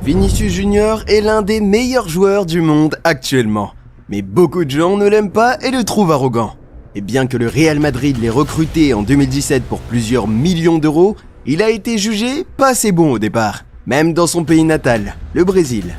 Vinicius Junior est l'un des meilleurs joueurs du monde actuellement. Mais beaucoup de gens ne l'aiment pas et le trouvent arrogant. Et bien que le Real Madrid l'ait recruté en 2017 pour plusieurs millions d'euros, il a été jugé pas assez bon au départ, même dans son pays natal, le Brésil.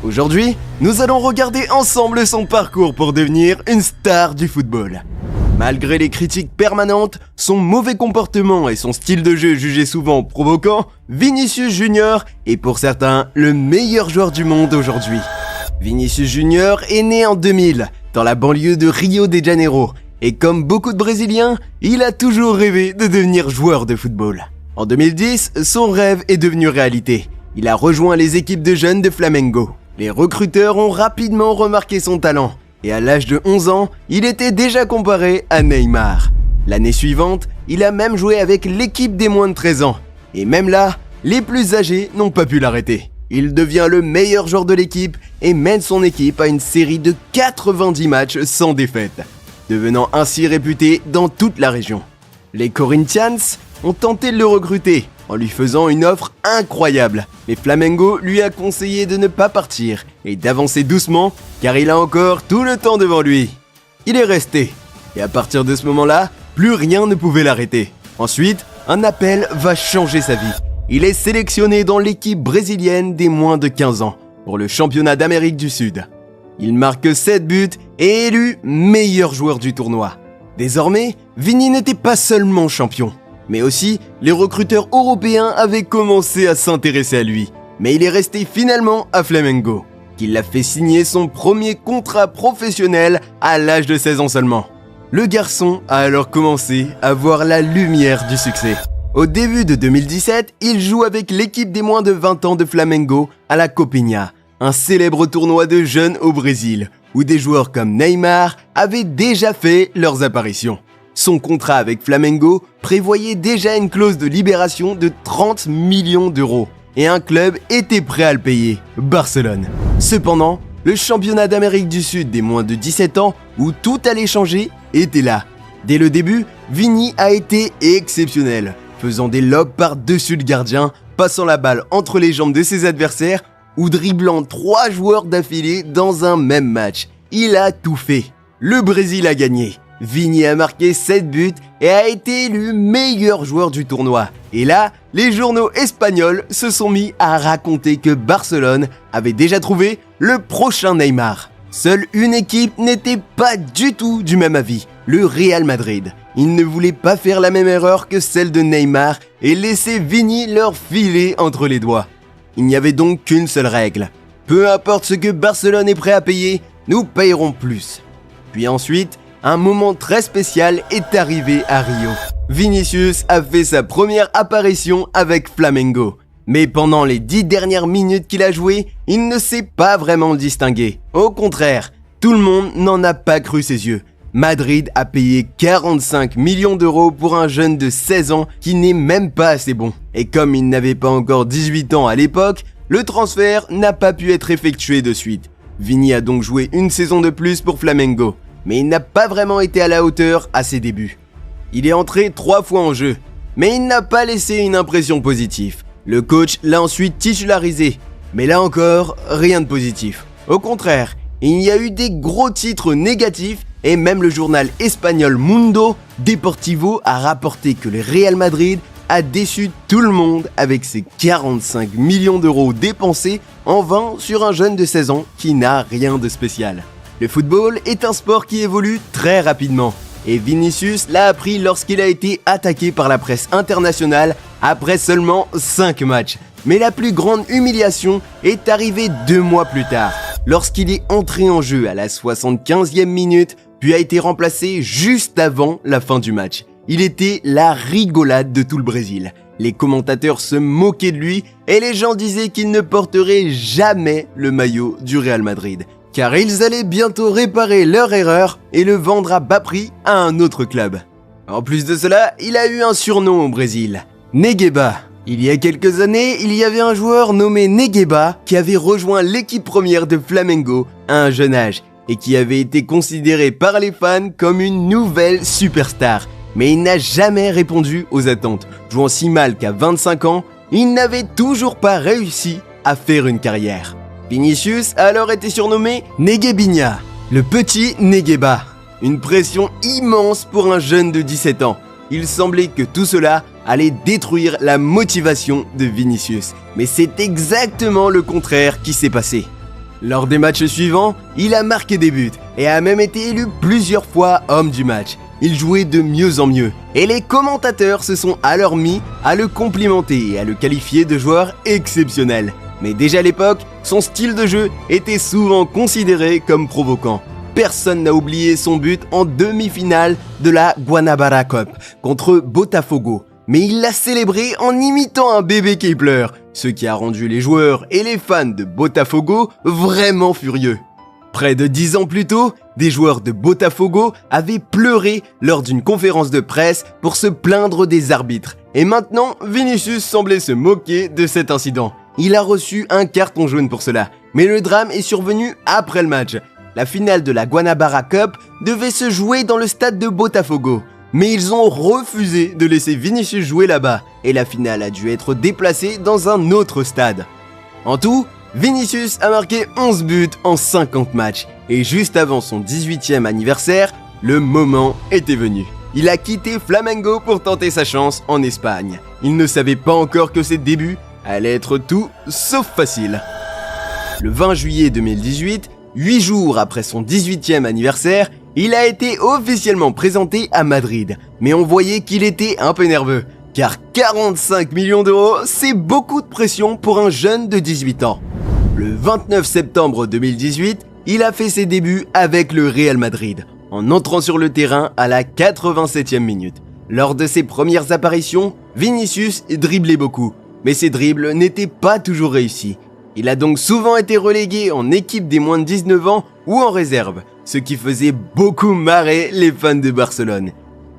Aujourd'hui, nous allons regarder ensemble son parcours pour devenir une star du football. Malgré les critiques permanentes, son mauvais comportement et son style de jeu jugé souvent provoquant, Vinicius Junior est pour certains le meilleur joueur du monde aujourd'hui. Vinicius Junior est né en 2000, dans la banlieue de Rio de Janeiro, et comme beaucoup de Brésiliens, il a toujours rêvé de devenir joueur de football. En 2010, son rêve est devenu réalité. Il a rejoint les équipes de jeunes de Flamengo. Les recruteurs ont rapidement remarqué son talent, et à l'âge de 11 ans, il était déjà comparé à Neymar. L'année suivante, il a même joué avec l'équipe des moins de 13 ans. Et même là, les plus âgés n'ont pas pu l'arrêter. Il devient le meilleur joueur de l'équipe et mène son équipe à une série de 90 matchs sans défaite, devenant ainsi réputé dans toute la région. Les Corinthians ont tenté de le recruter en lui faisant une offre incroyable, mais Flamengo lui a conseillé de ne pas partir et d'avancer doucement car il a encore tout le temps devant lui. Il est resté, et à partir de ce moment-là, plus rien ne pouvait l'arrêter. Ensuite, un appel va changer sa vie. Il est sélectionné dans l'équipe brésilienne des moins de 15 ans pour le championnat d'Amérique du Sud. Il marque 7 buts et est élu meilleur joueur du tournoi. Désormais, Vini n'était pas seulement champion, mais aussi les recruteurs européens avaient commencé à s'intéresser à lui. Mais il est resté finalement à Flamengo, qui l'a fait signer son premier contrat professionnel à l'âge de 16 ans seulement. Le garçon a alors commencé à voir la lumière du succès. Au début de 2017, il joue avec l'équipe des moins de 20 ans de Flamengo à la Copinha, un célèbre tournoi de jeunes au Brésil, où des joueurs comme Neymar avaient déjà fait leurs apparitions. Son contrat avec Flamengo prévoyait déjà une clause de libération de 30 millions d'euros, et un club était prêt à le payer, Barcelone. Cependant, le championnat d'Amérique du Sud des moins de 17 ans, où tout allait changer, était là. Dès le début, Vini a été exceptionnel, faisant des lobes par-dessus le gardien, passant la balle entre les jambes de ses adversaires ou dribblant 3 joueurs d'affilée dans un même match. Il a tout fait. Le Brésil a gagné. Vini a marqué 7 buts et a été élu meilleur joueur du tournoi. Et là, les journaux espagnols se sont mis à raconter que Barcelone avait déjà trouvé le prochain Neymar. Seule une équipe n'était pas du tout du même avis, le Real Madrid. Ils ne voulaient pas faire la même erreur que celle de Neymar et laisser Vini leur filer entre les doigts. Il n'y avait donc qu'une seule règle. Peu importe ce que Barcelone est prêt à payer, nous payerons plus. Puis ensuite, un moment très spécial est arrivé à Rio. Vinicius a fait sa première apparition avec Flamengo. Mais pendant les 10 dernières minutes qu'il a joué, il ne s'est pas vraiment distingué. Au contraire, tout le monde n'en a pas cru ses yeux. Madrid a payé 45 millions d'euros pour un jeune de 16 ans qui n'est même pas assez bon. Et comme il n'avait pas encore 18 ans à l'époque, le transfert n'a pas pu être effectué de suite. Vini a donc joué une saison de plus pour Flamengo, mais il n'a pas vraiment été à la hauteur à ses débuts. Il est entré 3 fois en jeu, mais il n'a pas laissé une impression positive. Le coach l'a ensuite titularisé, mais là encore, rien de positif. Au contraire, il y a eu des gros titres négatifs et même le journal espagnol Mundo Deportivo a rapporté que le Real Madrid a déçu tout le monde avec ses 45 millions d'euros dépensés en vain sur un jeune de 16 ans qui n'a rien de spécial. Le football est un sport qui évolue très rapidement. Et Vinicius l'a appris lorsqu'il a été attaqué par la presse internationale après seulement 5 matchs. Mais la plus grande humiliation est arrivée 2 mois plus tard, lorsqu'il est entré en jeu à la 75e minute, puis a été remplacé juste avant la fin du match. Il était la rigolade de tout le Brésil. Les commentateurs se moquaient de lui et les gens disaient qu'il ne porterait jamais le maillot du Real Madrid, car ils allaient bientôt réparer leur erreur et le vendre à bas prix à un autre club. En plus de cela, il a eu un surnom au Brésil, Negueba. Il y a quelques années, il y avait un joueur nommé Negueba qui avait rejoint l'équipe première de Flamengo à un jeune âge et qui avait été considéré par les fans comme une nouvelle superstar. Mais il n'a jamais répondu aux attentes. Jouant si mal qu'à 25 ans, il n'avait toujours pas réussi à faire une carrière. Vinicius a alors été surnommé Neguebinha, le petit Negueba. Une pression immense pour un jeune de 17 ans. Il semblait que tout cela allait détruire la motivation de Vinicius. Mais c'est exactement le contraire qui s'est passé. Lors des matchs suivants, il a marqué des buts et a même été élu plusieurs fois homme du match. Il jouait de mieux en mieux et les commentateurs se sont alors mis à le complimenter et à le qualifier de joueur exceptionnel. Mais déjà à l'époque, son style de jeu était souvent considéré comme provoquant. Personne n'a oublié son but en demi-finale de la Guanabara Cup contre Botafogo. Mais il l'a célébré en imitant un bébé qui pleure, ce qui a rendu les joueurs et les fans de Botafogo vraiment furieux. Près de 10 ans plus tôt, des joueurs de Botafogo avaient pleuré lors d'une conférence de presse pour se plaindre des arbitres. Et maintenant, Vinicius semblait se moquer de cet incident. Il a reçu un carton jaune pour cela, mais le drame est survenu après le match. La finale de la Guanabara Cup devait se jouer dans le stade de Botafogo. Mais ils ont refusé de laisser Vinicius jouer là-bas et la finale a dû être déplacée dans un autre stade. En tout, Vinicius a marqué 11 buts en 50 matchs et juste avant son 18e anniversaire, le moment était venu. Il a quitté Flamengo pour tenter sa chance en Espagne. Il ne savait pas encore que ses débuts allaient être tout sauf faciles. Le 20 juillet 2018, 8 jours après son 18e anniversaire, il a été officiellement présenté à Madrid, mais on voyait qu'il était un peu nerveux, car 45 millions d'euros, c'est beaucoup de pression pour un jeune de 18 ans. Le 29 septembre 2018, il a fait ses débuts avec le Real Madrid, en entrant sur le terrain à la 87e minute. Lors de ses premières apparitions, Vinicius driblait beaucoup, mais ses dribbles n'étaient pas toujours réussis. Il a donc souvent été relégué en équipe des moins de 19 ans ou en réserve, ce qui faisait beaucoup marrer les fans de Barcelone.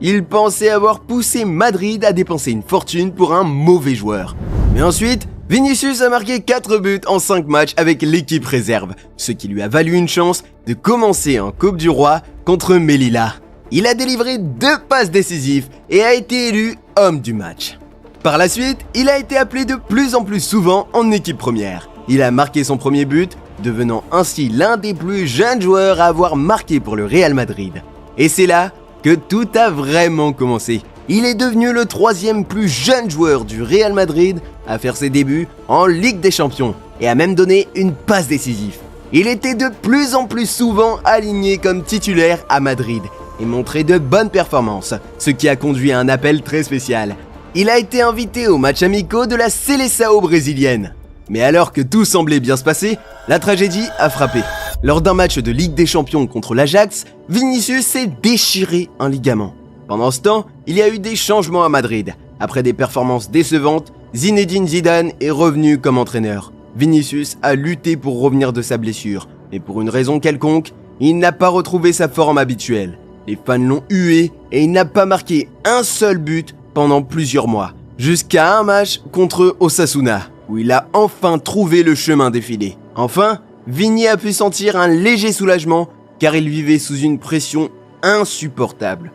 Il pensait avoir poussé Madrid à dépenser une fortune pour un mauvais joueur. Mais ensuite, Vinicius a marqué 4 buts en 5 matchs avec l'équipe réserve, ce qui lui a valu une chance de commencer en Coupe du Roi contre Melilla. Il a délivré 2 passes décisives et a été élu homme du match. Par la suite, il a été appelé de plus en plus souvent en équipe première. Il a marqué son premier but, devenant ainsi l'un des plus jeunes joueurs à avoir marqué pour le Real Madrid. Et c'est là que tout a vraiment commencé. Il est devenu le 3e plus jeune joueur du Real Madrid à faire ses débuts en Ligue des Champions et a même donné une passe décisive. Il était de plus en plus souvent aligné comme titulaire à Madrid et montrait de bonnes performances, ce qui a conduit à un appel très spécial. Il a été invité aux matchs amicaux de la Seleção brésilienne. Mais alors que tout semblait bien se passer, la tragédie a frappé. Lors d'un match de Ligue des Champions contre l'Ajax, Vinicius s'est déchiré un ligament. Pendant ce temps, il y a eu des changements à Madrid. Après des performances décevantes, Zinedine Zidane est revenu comme entraîneur. Vinicius a lutté pour revenir de sa blessure, mais pour une raison quelconque, il n'a pas retrouvé sa forme habituelle. Les fans l'ont hué et il n'a pas marqué un seul but pendant plusieurs mois, jusqu'à un match contre Osasuna, où il a enfin trouvé le chemin défilé. Enfin, Vini a pu sentir un léger soulagement car il vivait sous une pression insupportable.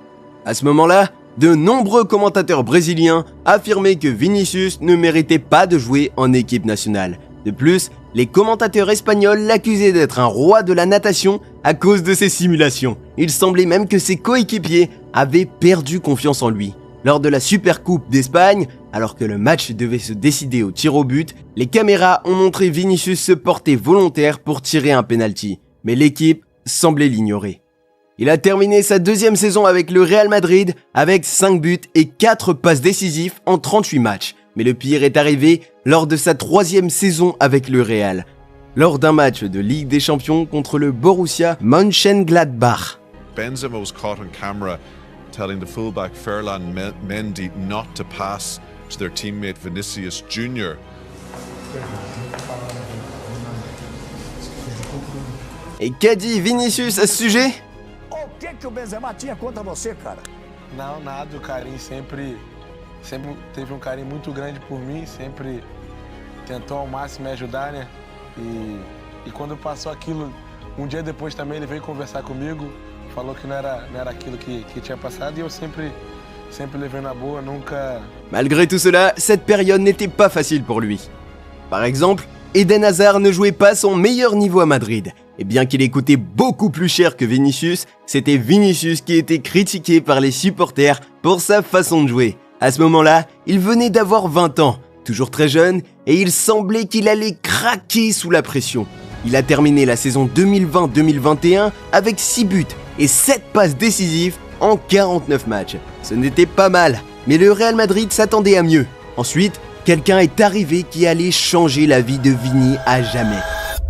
À ce moment-là, de nombreux commentateurs brésiliens affirmaient que Vinicius ne méritait pas de jouer en équipe nationale. De plus, les commentateurs espagnols l'accusaient d'être un roi de la natation à cause de ses simulations. Il semblait même que ses coéquipiers avaient perdu confiance en lui. Lors de la Supercoupe d'Espagne, alors que le match devait se décider au tir au but, les caméras ont montré Vinicius se porter volontaire pour tirer un penalty, mais l'équipe semblait l'ignorer. Il a terminé sa 2e saison avec le Real Madrid avec 5 buts et 4 passes décisives en 38 matchs. Mais le pire est arrivé lors de sa 3e saison avec le Real, lors d'un match de Ligue des Champions contre le Borussia Mönchengladbach. Benzema was caught on camera telling the fullback Ferland Mendy not to pass to their teammate Vinicius Jr. Et qu'a dit Vinicius à ce sujet? O que o Benzema tinha contra você, cara? Não, nada, o carinho sempre teve carinho muito grande por mim, sempre tentou ao máximo me ajudar, né? E quando passou aquilo, dia depois também ele veio conversar comigo, falou que não era aquilo que tinha passado e eu sempre levei na boa, nunca... Malgré tout cela, cette période n'était pas facile pour lui. Par exemple, Eden Hazard ne jouait pas son meilleur niveau à Madrid. Et bien qu'il ait coûté beaucoup plus cher que Vinicius, c'était Vinicius qui était critiqué par les supporters pour sa façon de jouer. À ce moment-là, il venait d'avoir 20 ans, toujours très jeune, et il semblait qu'il allait craquer sous la pression. Il a terminé la saison 2020-2021 avec 6 buts et 7 passes décisives en 49 matchs. Ce n'était pas mal, mais le Real Madrid s'attendait à mieux. Ensuite, quelqu'un est arrivé qui allait changer la vie de Vini à jamais.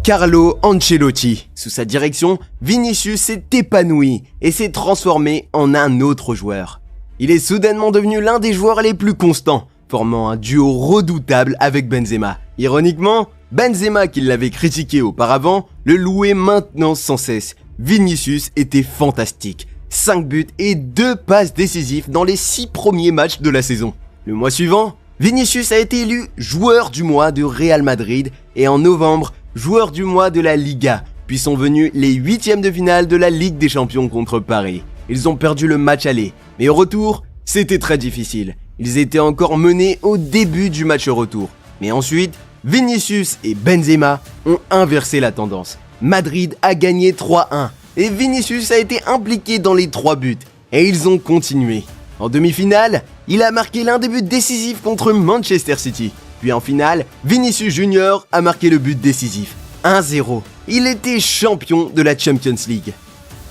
Carlo Ancelotti. Sous sa direction, Vinicius s'est épanoui et s'est transformé en un autre joueur. Il est soudainement devenu l'un des joueurs les plus constants, formant un duo redoutable avec Benzema. Ironiquement, Benzema, qui l'avait critiqué auparavant, le louait maintenant sans cesse. Vinicius était fantastique. 5 buts et 2 passes décisives dans les 6 premiers matchs de la saison. Le mois suivant, Vinicius a été élu joueur du mois de Real Madrid et en novembre, joueur du mois de la Liga, puis sont venus les 8e de finale de la Ligue des Champions contre Paris. Ils ont perdu le match aller, mais au retour, c'était très difficile. Ils étaient encore menés au début du match retour. Mais ensuite, Vinicius et Benzema ont inversé la tendance. Madrid a gagné 3-1 et Vinicius a été impliqué dans les 3 buts. Et ils ont continué. En demi-finale, il a marqué l'un des buts décisifs contre Manchester City. Puis en finale, Vinicius Junior a marqué le but décisif. 1-0. Il était champion de la Champions League.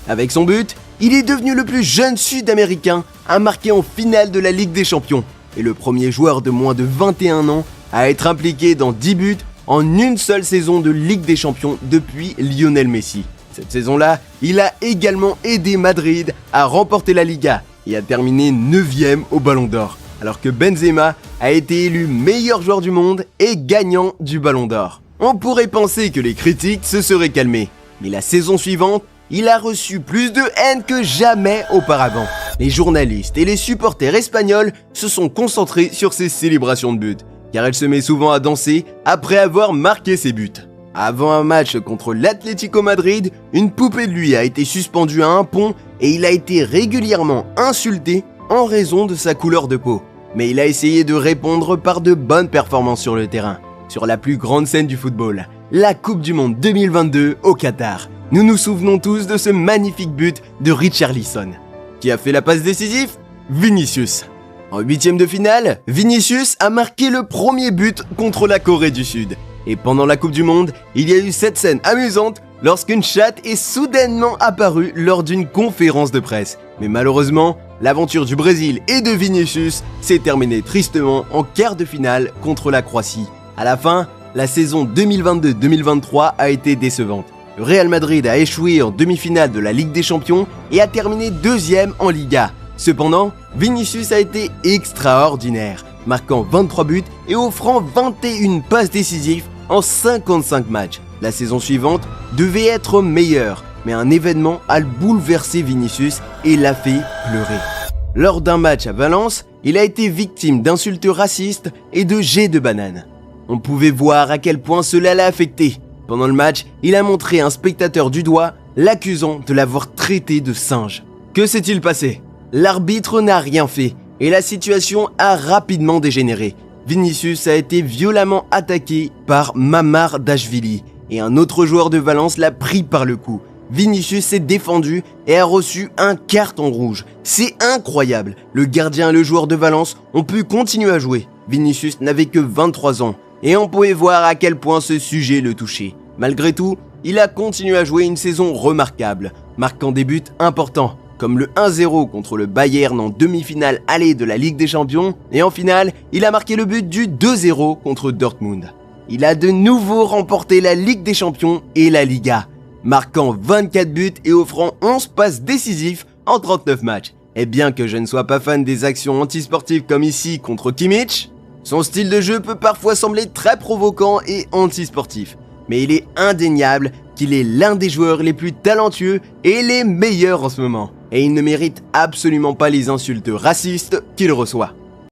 Avec son but, il est devenu le plus jeune Sud-Américain à marquer en finale de la Ligue des Champions et le premier joueur de moins de 21 ans à être impliqué dans 10 buts en une seule saison de Ligue des Champions depuis Lionel Messi. Cette saison-là, il a également aidé Madrid à remporter la Liga et a terminé 9e au Ballon d'Or, alors que Benzema a été élu meilleur joueur du monde et gagnant du Ballon d'Or. On pourrait penser que les critiques se seraient calmées, mais la saison suivante, il a reçu plus de haine que jamais auparavant. Les journalistes et les supporters espagnols se sont concentrés sur ses célébrations de buts, car il se met souvent à danser après avoir marqué ses buts. Avant un match contre l'Atlético Madrid, une poupée de lui a été suspendue à un pont et il a été régulièrement insulté en raison de sa couleur de peau. Mais il a essayé de répondre par de bonnes performances sur le terrain. Sur la plus grande scène du football, la Coupe du Monde 2022 au Qatar. Nous nous souvenons tous de ce magnifique but de Richarlison. Qui a fait la passe décisive ? Vinicius. En 8e de finale, Vinicius a marqué le premier but contre la Corée du Sud. Et pendant la Coupe du Monde, il y a eu cette scène amusante lorsqu'une chatte est soudainement apparue lors d'une conférence de presse. Mais malheureusement, l'aventure du Brésil et de Vinicius s'est terminée tristement en quart de finale contre la Croatie. À la fin, la saison 2022-2023 a été décevante. Le Real Madrid a échoué en demi-finale de la Ligue des Champions et a terminé 2e en Liga. Cependant, Vinicius a été extraordinaire, marquant 23 buts et offrant 21 passes décisives en 55 matchs. La saison suivante devait être meilleure, mais un événement a bouleversé Vinicius et l'a fait pleurer. Lors d'un match à Valence, il a été victime d'insultes racistes et de jets de bananes. On pouvait voir à quel point cela l'a affecté. Pendant le match, il a montré un spectateur du doigt, l'accusant de l'avoir traité de singe. Que s'est-il passé ? L'arbitre n'a rien fait et la situation a rapidement dégénéré. Vinicius a été violemment attaqué par Mamardashvili et un autre joueur de Valence l'a pris par le cou. Vinicius s'est défendu et a reçu un carton rouge. C'est incroyable. Le gardien et le joueur de Valence ont pu continuer à jouer. Vinicius n'avait que 23 ans et on pouvait voir à quel point ce sujet le touchait. Malgré tout, il a continué à jouer une saison remarquable, marquant des buts importants, comme le 1-0 contre le Bayern en demi-finale aller de la Ligue des Champions, et en finale, il a marqué le but du 2-0 contre Dortmund. Il a de nouveau remporté la Ligue des Champions et la Liga, marquant 24 buts et offrant 11 passes décisives en 39 matchs. Et bien que je ne sois pas fan des actions antisportives comme ici contre Kimmich, son style de jeu peut parfois sembler très provoquant et antisportif. Mais il est indéniable qu'il est l'un des joueurs les plus talentueux et les meilleurs en ce moment. Et il ne mérite absolument pas les insultes racistes qu'il reçoit.